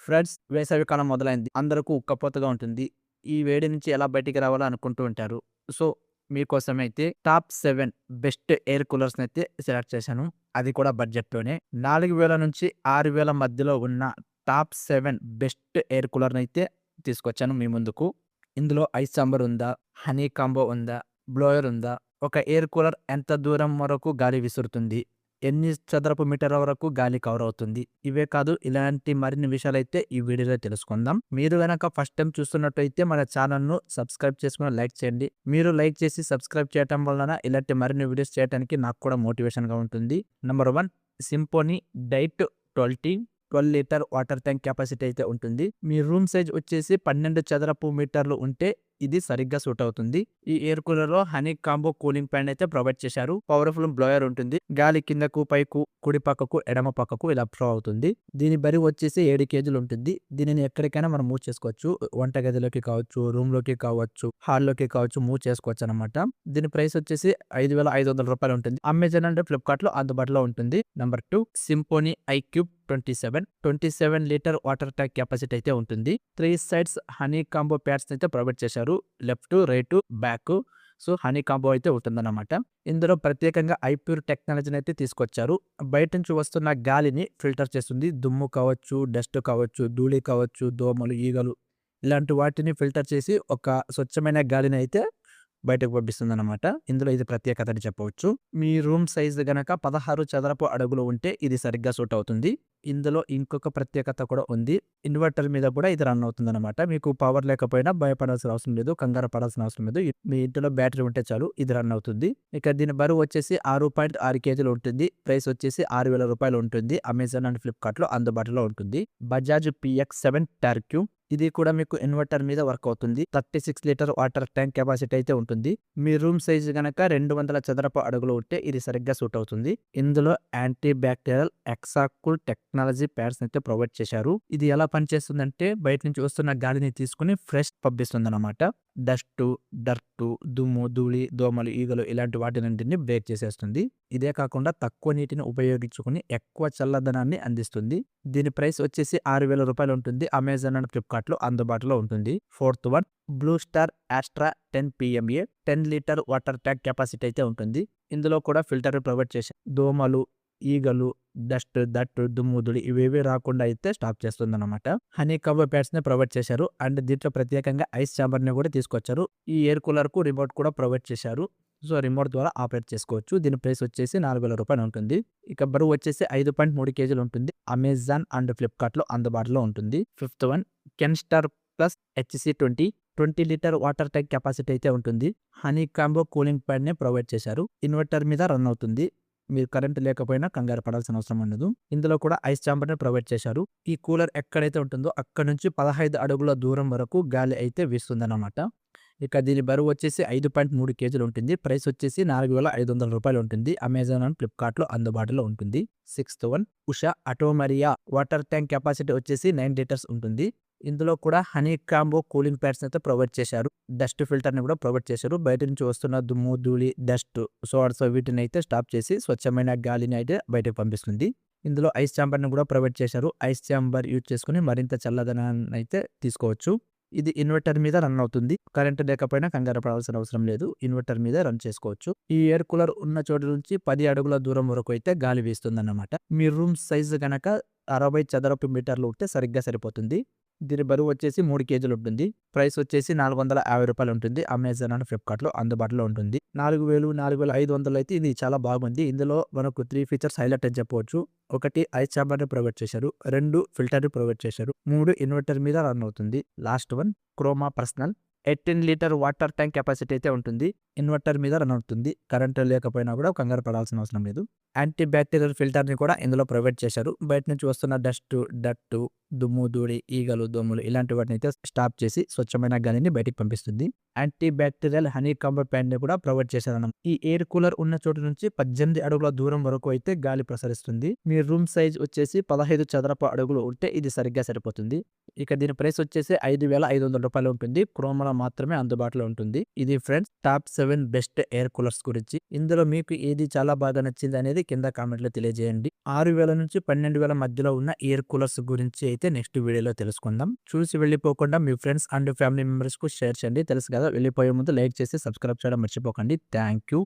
Friends, వేసవికాలం మొదలైంది. అందరకు ఉక్కపోతగా ఉంటుంది. ఈ వేడి నుంచి ఎలా బయటికి రావాలో అనుకుంటూ ఉంటారు. సో, మీకోసమైతే టాప్ 7 బెస్ట్ ఎయిర్ కూలర్స్‌నైతే సెలెక్ట్ చేశాను. అది కూడా బడ్జెట్‌లోనే. 4000 నుంచి 6000 మధ్యలో ఉన్న టాప్ 7 బెస్ట్ ఎయిర్ కూలర్‌నైతే తీసుకొచ్చాను మీ ముందుకు. ఇందులో ఐస్ ఛాంబర్ ఉందా? హనీ కాంబో ఉందా? బ్లోయర్ ఉందా? ఒక ఎయిర్ కూలర్ ఎంత దూరం వరకు గాలి విసురుతుంది? ఎన్ని చదరపు మీటర్ల వరకు గాలి కవర్ అవుతుంది? ఇవే కాదు, ఇలాంటి మరిన్ని విషయాలైతే ఈ వీడియోలో తెలుసుకుందాం. మీరు గనక ఫస్ట్ టైమ్ చూస్తున్నట్టయితే మన ఛానల్‌ను సబ్స్క్రైబ్ చేసుకొని లైక్ చేయండి. మీరు లైక్ చేసి సబ్స్క్రైబ్ చేయటం వలన ఇలాంటి మరిన్ని వీడియోస్ చేయడానికి నాకు కూడా మోటివేషన్‌గా ఉంటుంది. Number 1 symphony diet 12 litre water tank capacity అయితే ఉంటుంది. మీ రూమ్ సైజ్ వచ్చేసి 12 చదరపు మీటర్లు ఉంటే ఇది సరిగ్గా సూట్ అవుతుంది. ఈ ఎయిర్ కూలర్ లో హనీ కాంబో కూలింగ్ ఫ్యాన్ అయితే ప్రొవైడ్ చేశారు. పవర్ఫుల్ బ్లోయర్ ఉంటుంది. గాలి కిందకు పైకు కుడి పక్కకు ఎడమ పక్కకు ఇలా ఫ్లో అవుతుంది. దీని బరువు వచ్చేసి 7 కేజీలు ఉంటుంది. దీనిని ఎక్కడికైనా మనం మూవ్ చేసుకోవచ్చు. వంట గదిలోకి కావచ్చు, రూమ్ లోకి కావచ్చు, హాల్ లోకి కావచ్చు, మూవ్ చేసుకోవచ్చు అనమాట. దీని ప్రైస్ వచ్చేసి రూ. 5500 ఉంటుంది. అమెజాన్ అండ్ ఫ్లిప్కార్ట్ లో అందుబాటులో ఉంటుంది. Number 2 symphony iQube 27 litre water tank capacity అయితే ఉంటుంది. 3 సైడ్స్ హనీ కాంబో ప్యాడ్స్ అయితే ప్రొవైడ్ చేశారు. Left, right, back. So honey combo అయితే ఉంటుందన్నమాట. ఇందులో ప్రత్యేకంగా ఐప్యూర్ టెక్నాలజీని అయితే తీసుకొచ్చారు. బయట నుంచి వస్తున్న గాలిని ఫిల్టర్ చేస్తుంది. దుమ్ము కావచ్చు, డస్ట్ కావచ్చు, ధూళి కావచ్చు, దోమలు, ఈగలు ఇలాంటి వాటిని ఫిల్టర్ చేసి ఒక స్వచ్ఛమైన గాలిని అయితే బయటకు పంపిస్తుందన్నమాట. ఇందులో ఇది ప్రత్యేకత అని చెప్పవచ్చు. మీ రూమ్ సైజ్ గనక 16 చదరపు అడుగులు ఉంటే ఇది సరిగ్గా సూట్ అవుతుంది. ఇందులో ఇంకొక ప్రత్యేకత కూడా ఉంది. ఇన్వర్టర్ మీద కూడా ఇది రన్ అవుతుందన్నమాట. మీకు పవర్ లేకపోయినా భయపడాల్సిన అవసరం లేదు. కంగారు పడాల్సిన అవసరం లేదు. మీ ఇంట్లో బ్యాటరీ ఉంటే చాలు, ఇది రన్ అవుతుంది. ఇక దీని బరువు వచ్చేసి 6.6 కేజీలు ఉంటుంది. ప్రైస్ వచ్చేసి రూ. 6000 ఉంటుంది. అమెజాన్ అండ్ ఫ్లిప్కార్ట్ లో అందుబాటులో ఉంటుంది. బజాజ్ PX7 టర్క్యూ ఇది కూడా మీకు ఇన్వర్టర్ మీద వర్క్ అవుతుంది. 36 లీటర్ వాటర్ ట్యాంక్ కెపాసిటీ అయితే ఉంటుంది. మీ రూమ్ సైజ్ గనక 200 చదరపు అడుగులు ఉంటే ఇది సరిగ్గా సూట్ అవుతుంది. ఇందులో యాంటీ బ్యాక్టీరియల్ ఎక్సాకూల్ టెక్నాలజీ ప్యాడ్స్ అయితే ప్రొవైడ్ చేశారు. ఇది ఎలా పనిచేస్తుందంటే బయట నుంచి వస్తున్న గాలిని తీసుకుని ఫ్రెష్ పంపిస్తుంది అనమాట. డస్ట్, డర్ట్, దుమ్ము, ధూళి, దోమలు, ఈగలు ఇలాంటి వాటినంటిని బ్రేక్ చేసేస్తుంది. ఇదే కాకుండా తక్కువ నీటిని ఉపయోగించుకుని ఎక్కువ చల్లదనాన్ని అందిస్తుంది. దీని ప్రైస్ వచ్చేసి రూ. 6000 ఉంటుంది. అమెజాన్ అండ్ ఫ్లిప్కార్ట్ లో అందుబాటులో ఉంటుంది. 4th one blue star Astra 10 PMA 10 litre water tank capacity అయితే ఉంటుంది. ఇందులో కూడా ఫిల్టర్ ప్రొవైడ్ చేశారు. దోమలు, ఈగలు, డస్ట్, దట్టు, దుమ్ము, ధూళి ఇవేవి రాకుండా అయితే స్టాప్ చేస్తుంది అనమాట. హనీ కాంబో ప్యాడ్స్ ని ప్రొవైడ్ చేశారు. అండ్ దీంట్లో ప్రత్యేకంగా ఐస్ ఛాంబర్ ని కూడా తీసుకొచ్చారు. ఈ ఎయిర్ కూలర్ కు రిమోట్ కూడా ప్రొవైడ్ చేశారు. సో రిమోట్ ద్వారా ఆపరేట్ చేసుకోవచ్చు. దీని ప్రైస్ వచ్చేసి రూ. 4000 ఉంటుంది. ఇక బరువు వచ్చేసి 5.3 కేజీలు ఉంటుంది. అమెజాన్ అండ్ ఫ్లిప్కార్ట్ లో అందుబాటులో ఉంటుంది. 5th one Kenstar plus HC20 litre water tank capacity అయితే ఉంటుంది. హనీ కాంబో కూలింగ్ ప్యాడ్ ని ప్రొవైడ్ చేశారు. ఇన్వర్టర్ మీద రన్ అవుతుంది. మీరు కరెంట్ లేకపోయినా కంగారు పడాల్సిన అవసరం ఉండదు. ఇందులో కూడా ఐస్ ఛాంబర్ ని ప్రొవైడ్ చేశారు. ఈ కూలర్ ఎక్కడైతే ఉంటుందో అక్కడ నుంచి 15 అడుగుల దూరం వరకు గాలి అయితే వీస్తుందన్నమాట. ఇక దీని బరువు వచ్చేసి 5.3 కేజీలు ఉంటుంది. ప్రైస్ వచ్చేసి రూ. 4500 ఉంటుంది. అమెజాన్ అండ్ ఫ్లిప్కార్ట్ లో అందుబాటులో ఉంటుంది. 6th వన్ ఉషా అటోమరియా వాటర్ ట్యాంక్ కెపాసిటీ వచ్చేసి 9 లీటర్స్ ఉంటుంది. ఇందులో కూడా హనీ కాంబో కూలింగ్ ప్యాడ్స్ అయితే ప్రొవైడ్ చేశారు. డస్ట్ ఫిల్టర్ ని కూడా ప్రొవైడ్ చేశారు. బయట నుంచి వస్తున్న దుమ్ము, ధూళి, డస్ట్, సోర్స్ వీటిని అయితే స్టాప్ చేసి స్వచ్ఛమైన గాలిని అయితే బయటకు పంపిస్తుంది. ఇందులో ఐస్ ఛాంబర్ ని కూడా ప్రొవైడ్ చేశారు. ఐస్ ఛాంబర్ యూజ్ చేసుకుని మరింత చల్లదనాన్ని అయితే తీసుకోవచ్చు. ఇది ఇన్వర్టర్ మీద రన్ అవుతుంది. కరెంట్ లేకపోయినా కంగారు పడాల్సిన అవసరం లేదు. ఇన్వర్టర్ మీద రన్ చేసుకోవచ్చు. ఈ ఎయిర్ కూలర్ ఉన్న చోటు నుంచి 10 అడుగుల దూరం వరకు అయితే గాలి వీస్తుందన్నమాట. మీ రూమ్ సైజ్ గనక 60 చదరపు మీటర్లు ఉంటే సరిగ్గా సరిపోతుంది. దీని బరువు వచ్చేసి 3 కేజీలు ఉంటుంది. ప్రైస్ వచ్చేసి రూ. 450 ఉంటుంది. అమెజాన్ అండ్ ఫ్లిప్కార్ట్ లో అందుబాటులో ఉంటుంది. 4500 అయితే ఇది చాలా బాగుంది. ఇందులో మనకు 3 ఫీచర్స్ హైలైట్ అని చెప్పవచ్చు. 1 ఐస్ ఛాంబర్ ని ప్రొవైడ్ చేశారు. 2 ఫిల్టర్ ని ప్రొవైడ్ చేశారు. 3 ఇన్వర్టర్ మీద రన్ అవుతుంది. Last one Croma personal 18 litre water tank capacity అయితే ఉంటుంది. ఇన్వర్టర్ మీద రన్ అవుతుంది. కరెంట్ లేకపోయినా కూడా కంగారు పడాల్సిన అవసరం లేదు. యాంటీ బ్యాక్టీరియల్ ఫిల్టర్ ని కూడా ఇందులో ప్రొవైడ్ చేశారు. బయట నుంచి వస్తున్న డస్ట్, డట్టు, దుమ్ము, ధూళి, ఈగలు, దోమలు ఇలాంటి వాటిని అయితే స్టాప్ చేసి స్వచ్ఛమైన గాలిని బయటికి పంపిస్తుంది. Anti bacterial honey combo pad ని కూడా ప్రొవైడ్ చేశారు. ఈ ఎయిర్ కూలర్ ఉన్న చోటు నుంచి 18 అడుగుల దూరం వరకు అయితే గాలి ప్రసరిస్తుంది. మీ రూమ్ సైజ్ వచ్చేసి 15 చదరపు అడుగులు ఉంటే ఇది సరిగ్గా సరిపోతుంది. ఇక దీని ప్రైస్ వచ్చేసి రూ. 5500 ఉంటుంది. క్రోమా మాత్రమే అందుబాటులో ఉంటుంది. ఇది friends top 7 best air coolers గురించి. ఇందులో మీకు ఏది చాలా బాగా నచ్చింది అనేది కింద కామెంట్‌లో తెలియజేయండి. 6,000 నుంచి 12,000 మధ్యలో ఉన్న ఎయిర్ కూలర్స్ గురించి అయితే నెక్స్ట్ వీడియోలో తెలుసుకుందాం. చూసి వెళ్ళిపోకుండా మీ ఫ్రెండ్స్ అండ్ ఫ్యామిలీ మెంబర్స్‌కు షేర్ చేయండి. తెలుసు కదా, వెళ్ళిపోయే ముందు లైక్ చేసి సబ్స్క్రైబ్ చేయడం మర్చిపోకండి. Thank you.